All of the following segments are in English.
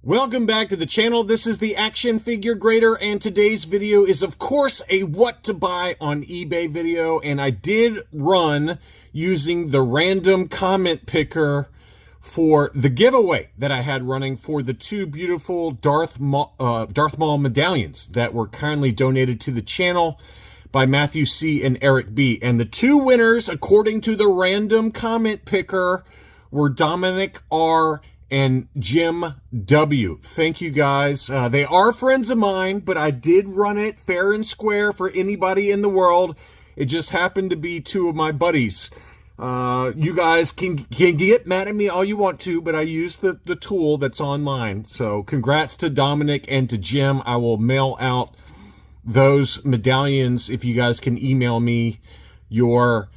Welcome back to the channel. This is the Action Figure Grader, and today's video is of course a what to buy on eBay video, and I did run using the random comment picker for the giveaway that I had running for the two beautiful Darth Maul medallions that were kindly donated to the channel by Matthew C. and Eric B. And the two winners, according to the random comment picker, were Dominic R. and Jim W. Thank you guys. They are friends of mine, but I did run it fair and square for anybody in the world. It just happened to be two of my buddies. You guys can get mad at me all you want to, but I used the tool that's online. So congrats to Dominic and to Jim. I will mail out those medallions if you guys can email me your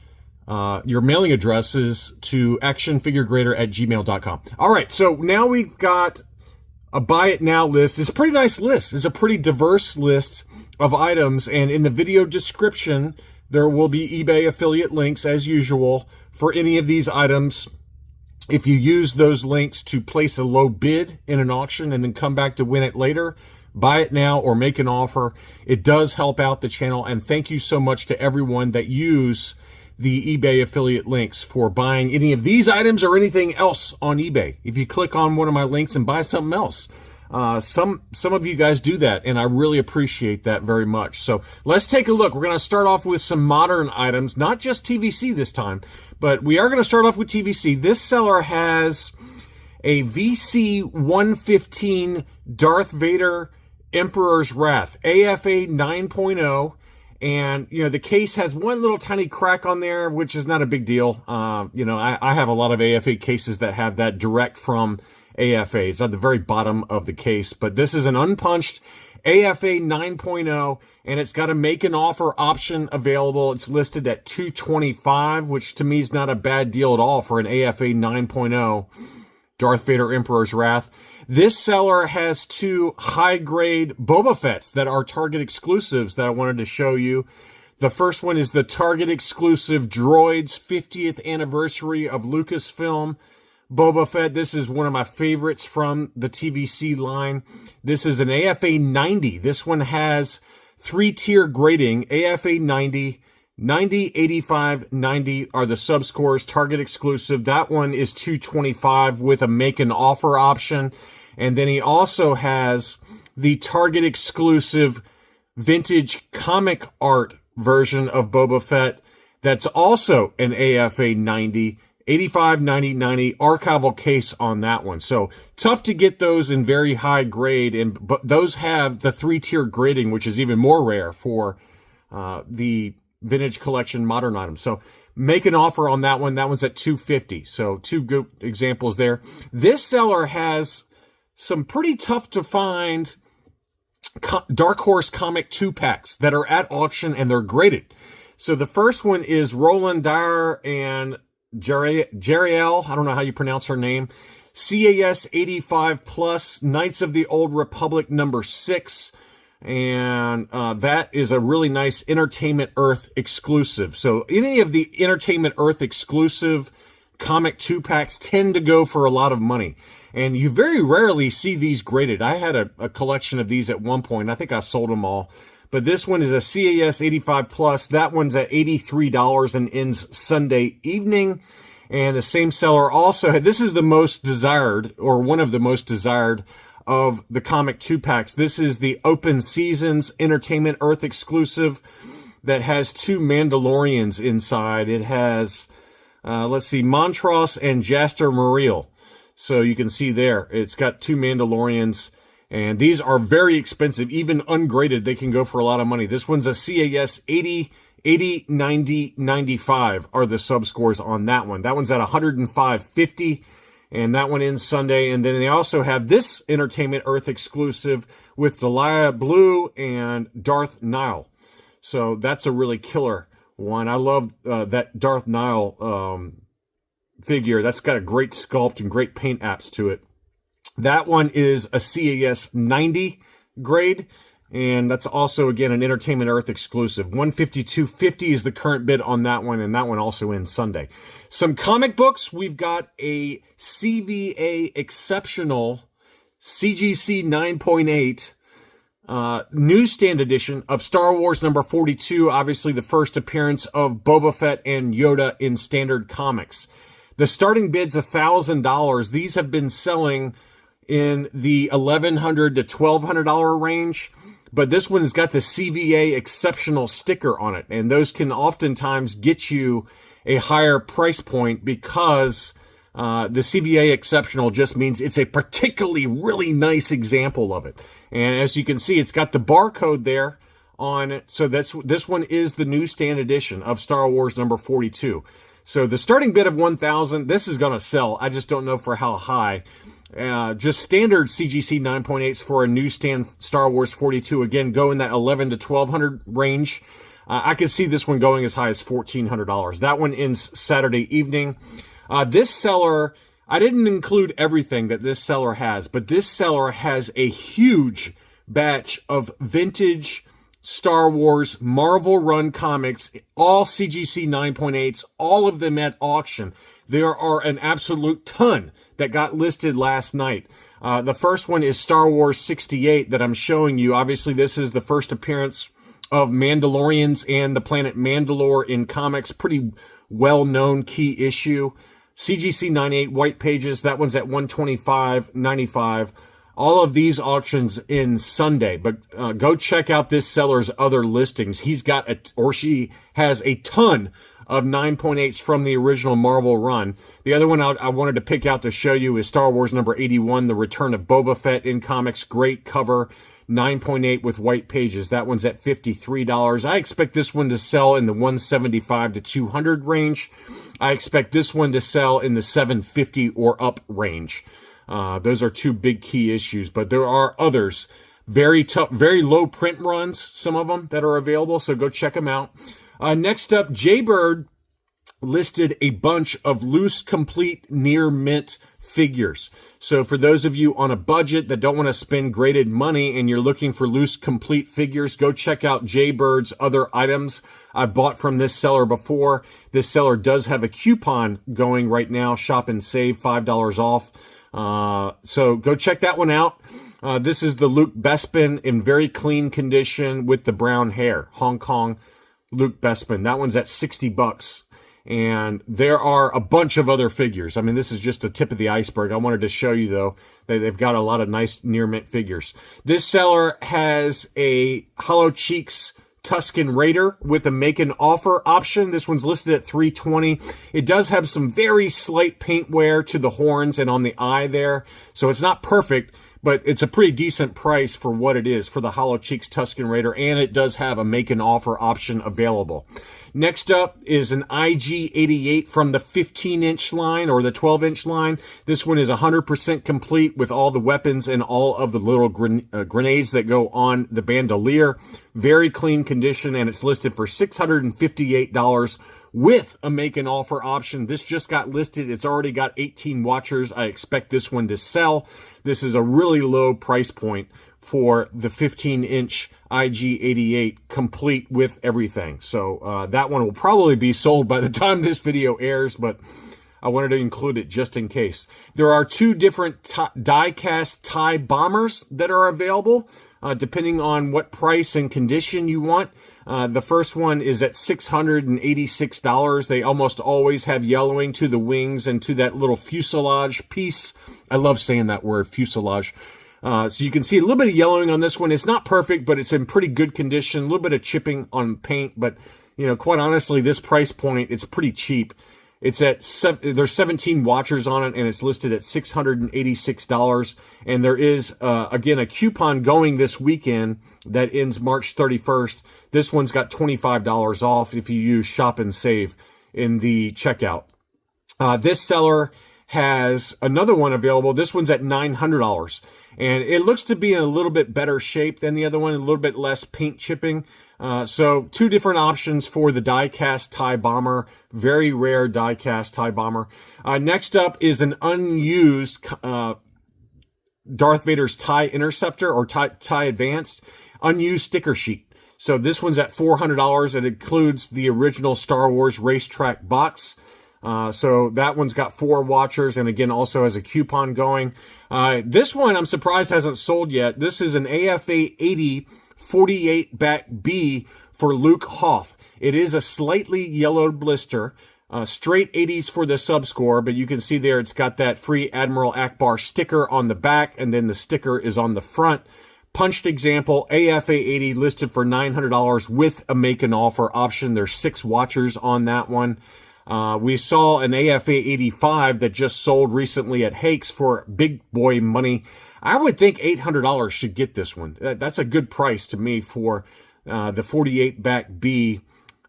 mailing addresses to actionfiguregrader@gmail.com. All right, so now we've got a buy it now list. It's a pretty nice list. It's a pretty diverse list of items, and in the video description, there will be eBay affiliate links as usual for any of these items. If you use those links to place a low bid in an auction and then come back to win it later, buy it now or make an offer. It does help out the channel, and thank you so much to everyone that use the eBay affiliate links for buying any of these items or anything else on eBay. If you click on one of my links and buy something else, some of you guys do that, and I really appreciate that very much. So let's take a look. We're going to start off with some modern items, not just TVC this time, but we are going to start off with TVC. This seller has a VC 115 Darth Vader Emperor's Wrath AFA 9.0. And, you know, the case has one little tiny crack on there, which is not a big deal. You know, I have a lot of AFA cases that have that direct from AFA. It's at the very bottom of the case, but this is an unpunched AFA 9.0, and it's got a make an offer option available. It's listed at $225, which to me is not a bad deal at all for an AFA 9.0 Darth Vader Emperor's Wrath. This seller has two high-grade Boba Fett's that are Target exclusives that I wanted to show you. The first one is the Target exclusive Droids 50th anniversary of Lucasfilm Boba Fett. This is one of my favorites from the TVC line. This is an AFA 90. This one has three-tier grading. AFA 90, 90, 85, 90 are the sub-scores, Target exclusive. That one is $225 with a make an offer option. And then he also has the Target exclusive vintage comic art version of Boba Fett. That's also an AFA 90, 85, 90, 90 archival case on that one. So tough to get those in very high grade, but those have the three-tier grading, which is even more rare for the vintage collection modern items. So make an offer on that one. That one's at $250. So two good examples there. This seller has some pretty tough to find Dark Horse comic 2-packs that are at auction, and they're graded. So the first one is Roland Dyer and Jeriel, I don't know how you pronounce her name, CAS 85 plus Knights of the Old Republic number 6. And that is a really nice Entertainment Earth exclusive. So any of the Entertainment Earth exclusive comic 2-packs tend to go for a lot of money. And you very rarely see these graded. I had a collection of these at one point. I think I sold them all. But this one is a CAS 85 plus. That one's at $83 and ends Sunday evening. And the same seller also had, this is the most desired, or one of the most desired of the comic 2-packs. This is the Open Seasons Entertainment Earth exclusive that has two Mandalorians inside. It has, let's see, Montross and Jaster Muriel. So you can see there, it's got two Mandalorians, and these are very expensive. Even ungraded, they can go for a lot of money. This one's a CAS 80, 80, 90, 95 are the subscores on that one. That one's at $105.50, and that one ends Sunday. And then they also have this Entertainment Earth exclusive with Delia Blue and Darth Nile. So that's a really killer one. I love that Darth Nile figure. That's got a great sculpt and great paint apps to it. That one is a CAS 90 grade, and that's also, again, an Entertainment Earth exclusive. $152.50 is the current bid on that one, and that one also ends Sunday. Some comic books. We've got a CVA Exceptional CGC 9.8 newsstand edition of Star Wars number 42, obviously the first appearance of Boba Fett and Yoda in standard comics. The starting bid's $1,000. These have been selling in the $1,100 to $1,200 range, but this one has got the CVA exceptional sticker on it, and those can oftentimes get you a higher price point because the CVA exceptional just means it's a particularly really nice example of it. And as you can see, it's got the barcode there on it. So this one is the newsstand edition of Star Wars number 42. So the starting bid of $1,000, this is going to sell. I just don't know for how high. Just standard CGC 9.8s for a newsstand Star Wars 42, again, go in that $1,100 to $1,200 range. I could see this one going as high as $1,400. That one ends Saturday evening. This seller, I didn't include everything that this seller has, but this seller has a huge batch of vintage Star Wars Marvel Run comics, all CGC 9.8s, all of them at auction. There are an absolute ton that got listed last night. The first one is Star Wars 68 that I'm showing you. Obviously, this is the first appearance of Mandalorians and the planet Mandalore in comics. Pretty well-known key issue. CGC 98 white pages, that one's at $125.95. All of these auctions in Sunday, but go check out this seller's other listings. He's got she has a ton of 9.8s from the original Marvel run. The other one I wanted to pick out to show you is Star Wars number 81, The Return of Boba Fett in comics. Great cover, 9.8 with white pages. That one's at $53. I expect this one to sell in the $175 to $200 range. I expect this one to sell in the $750 or up range. Those are two big key issues, but there are others. Very tough, very low print runs, some of them that are available, so go check them out. Next up, Jaybird listed a bunch of loose, complete, near mint figures. So for those of you on a budget that don't want to spend graded money and you're looking for loose, complete figures, go check out Jaybird's other items. I bought from this seller before. This seller does have a coupon going right now, shop and save, $5 off. So go check that one out. This is the Luke Bespin in very clean condition with the brown hair. Hong Kong Luke Bespin. That one's at $60. And there are a bunch of other figures. I mean, this is just a tip of the iceberg. I wanted to show you, though, that they've got a lot of nice near mint figures. This seller has a Hollow Cheeks Tusken Raider with a make an offer option. This one's listed at $320. It does have some very slight paint wear to the horns and on the eye there, so it's not perfect, but it's a pretty decent price for what it is for the Hollow Cheeks Tusken Raider, and it does have a make an offer option available. Next up is an IG-88 from the 15-inch line or the 12-inch line. This one is 100% complete with all the weapons and all of the little grenades that go on the bandolier. Very clean condition, and it's listed for $658 with a make an offer option. This just got listed. It's already got 18 watchers. I expect this one to sell. This is a really low price point for the 15-inch IG-88 complete with everything. So that one will probably be sold by the time this video airs, but I wanted to include it just in case. There are two different die-cast TIE bombers that are available, depending on what price and condition you want. The first one is at $686. They almost always have yellowing to the wings and to that little fuselage piece. I love saying that word, fuselage. So you can see a little bit of yellowing on this one. It's not perfect, but it's in pretty good condition. A little bit of chipping on paint, but you know, quite honestly, this price point, it's pretty cheap. It's at there's 17 watchers on it, and it's listed at $686. And there is again a coupon going this weekend that ends March 31st. This one's got $25 off if you use Shop and Save in the checkout. This seller has another one available. This one's at $900. And it looks to be in a little bit better shape than the other one, a little bit less paint chipping. So two different options for the die-cast TIE Bomber. Very rare die-cast TIE Bomber. Next up is an unused Darth Vader's TIE Interceptor or TIE Advanced unused sticker sheet. So this one's at $400. It includes the original Star Wars racetrack box. So that one's got 4 watchers, and again, also has a coupon going. This one, I'm surprised hasn't sold yet. This is an AFA 80 48 back B for Luke Hoth. It is a slightly yellowed blister. Straight 80s for the subscore, but you can see there it's got that free Admiral Akbar sticker on the back, and then the sticker is on the front. Punched example, AFA 80 listed for $900 with a make an offer option. There's 6 watchers on that one. We saw an AFA 85 that just sold recently at Hakes for big boy money. I would think $800 should get this one. That's a good price to me for the 48 back B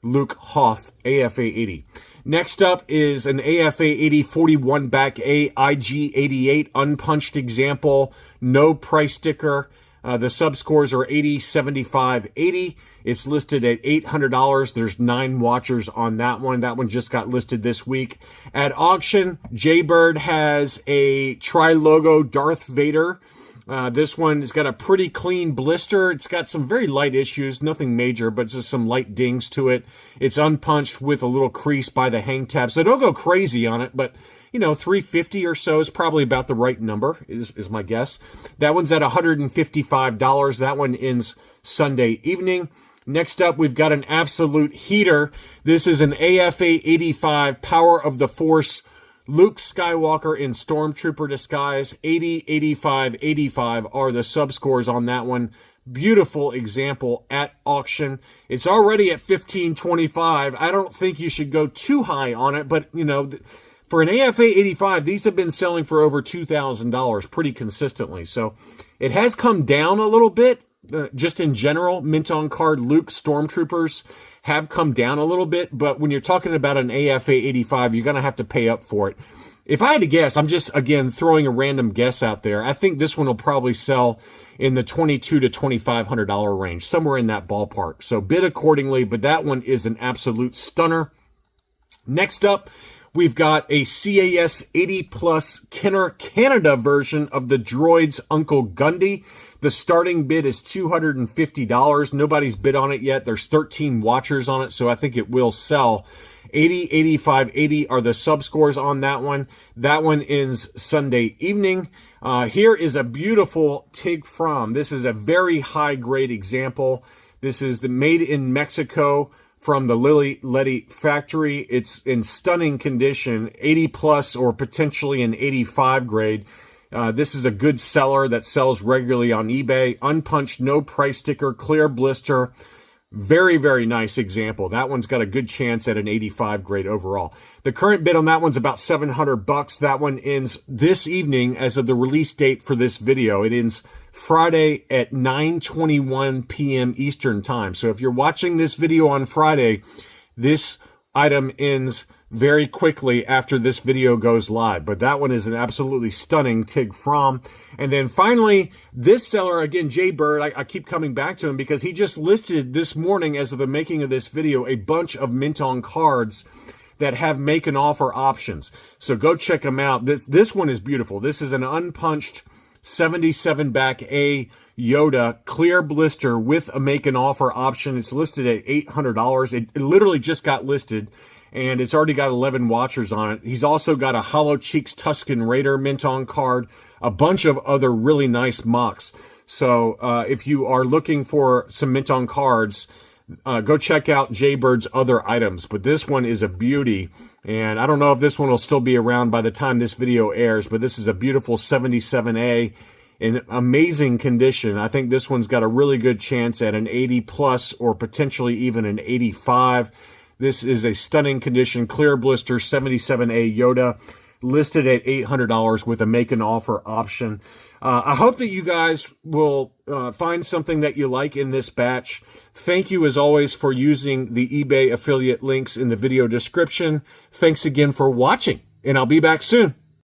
Luke Hoth AFA 80. Next up is an AFA 80 41 back A IG 88 unpunched example, no price sticker. The subscores are 80, 75, 80. It's listed at $800. There's 9 watchers on that one. That one just got listed this week. At auction, Jaybird has a tri-logo Darth Vader. This one has got a pretty clean blister. It's got some very light issues, nothing major, but just some light dings to it. It's unpunched with a little crease by the hang tab. So don't go crazy on it, but you know, $350 or so is probably about the right number, is my guess. That one's at $155. That one ends Sunday evening. Next up, we've got an absolute heater. This is an AFA 85 Power of the Force Luke Skywalker in Stormtrooper disguise. 80, 85, 85 are the subscores on that one. Beautiful example at auction. It's already at $1,525. I don't think you should go too high on it, but you know, for an AFA 85, these have been selling for over $2,000 pretty consistently. So it has come down a little bit. Just in general, mint on card Luke Stormtroopers have come down a little bit, but when you're talking about an AFA 85, you're going to have to pay up for it. If I had to guess, I'm just, again, throwing a random guess out there. I think this one will probably sell in the $2,200 to $2,500 range, somewhere in that ballpark. So bid accordingly, but that one is an absolute stunner. Next up, we've got a CAS 80 Plus Kenner Canada version of the Droids Uncle Gundy. The starting bid is $250. Nobody's bid on it yet. There's 13 watchers on it, so I think it will sell. 80, 85, 80 are the subscores on that one. That one ends Sunday evening. Here is a beautiful Tig From. This is a very high-grade example. This is the made in Mexico from the Lily Letty factory. It's in stunning condition, 80 plus or potentially an 85 grade. This is a good seller that sells regularly on eBay. Unpunched, no price sticker, clear blister. Very, very nice example. That one's got a good chance at an 85 grade overall. The current bid on that one's about $700. That one ends this evening as of the release date for this video. It ends Friday at 9:21 p.m. Eastern time. So if you're watching this video on Friday, this item ends very quickly after this video goes live. But that one is an absolutely stunning Tig From. And then finally, this seller, again, Jaybird, I keep coming back to him because he just listed this morning as of the making of this video a bunch of mint on cards that have make an offer options. So go check them out. This one is beautiful. This is an unpunched 77 back A Yoda clear blister with a make an offer option. It's listed at $800. It literally just got listed, and it's already got 11 watchers on it. He's also got a Hollow Cheeks Tusken Raider mint on card, a bunch of other really nice mocks. So if you are looking for some mint on cards, go check out Jaybird's other items. But this one is a beauty, and I don't know if this one will still be around by the time this video airs, but this is a beautiful 77A in amazing condition. I think this one's got a really good chance at an 80 plus or potentially even an 85. This is a stunning condition, clear blister, 77A Yoda, listed at $800 with a make an offer option. I hope that you guys will find something that you like in this batch. Thank you, as always, for using the eBay affiliate links in the video description. Thanks again for watching, and I'll be back soon.